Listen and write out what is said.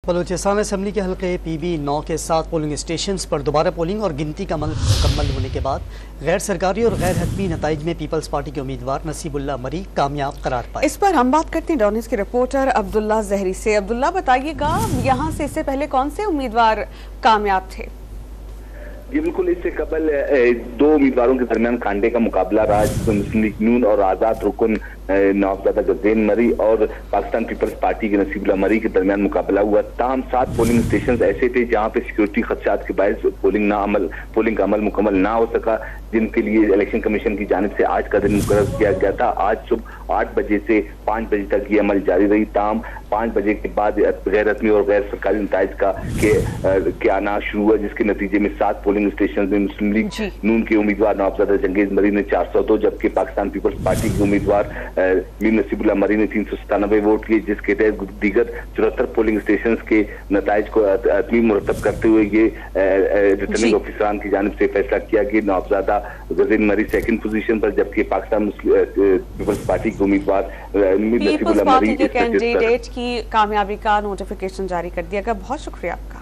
Balochistan assembly के हल्के PB9 के 7 पोलिंग स्टेशंस पर दोबारा पोलिंग और गिनती का अमल मुकम्मल होने के बाद गैर सरकारी और गैर हतमी नताइज में पीपल्स पार्टी के उम्मीदवार नसीबुल्लाह मरी कामयाब करार पाए। इस पर हम बात करते हैं डॉनिस के रिपोर्टर अब्दुल्ला जहरी से। अब्दुल्ला, बताइएगा यहाँ से इससे पहले कौन से उम्मीदवार कामयाब थे? जी बिल्कुल, इससे कबल दो उम्मीदवारों के दरमियान कांटे का मुकाबला रहा, जिसमें मुस्लिम लीग नून और आज़ाद रुकन नवाबजादा गज़ेन मरी और पाकिस्तान पीपल्स पार्टी के नसीबुल्लाह मरी के दरमियान मुकाबला हुआ। ताहम 7 पोलिंग स्टेशन ऐसे थे जहां पे सिक्योरिटी खदशात के बायस पोलिंग का अमल मुकम्मल ना हो सका, जिनके लिए इलेक्शन कमीशन की जानिब से आज का दिन मुकर्रर किया गया था। आज सुबह 8 बजे से 5 बजे तक ये अमल जारी रही। ताहम 5 बजे के बाद गैर रस्मी और गैर सरकारी नताइज के आना शुरू हुआ, जिसके नतीजे में 7 पोलिंग स्टेशन में मुस्लिम लीग नून के उम्मीदवार नवाबजादा जंगेज मरी ने 402, जबकि पाकिस्तान पीपल्स पार्टी के उम्मीदवार नसीबुल्लाह मरी ने 397 वोट किए, जिसके तहत दीगर 74 पोलिंग स्टेशन के नताइज को हतमी मुरतब करते हुए ये रिटर्निंग ऑफिसरान की जानिब से फैसला किया कि नवाबजादा गज़ेन मरी 2nd पोजीशन पर, जबकि पाकिस्तान पीपल्स पार्टी के उम्मीदवार नसीबुल्लाह मरी के कैंडिडेट की कामयाबी का नोटिफिकेशन जारी कर दिया गया। बहुत शुक्रिया आपका।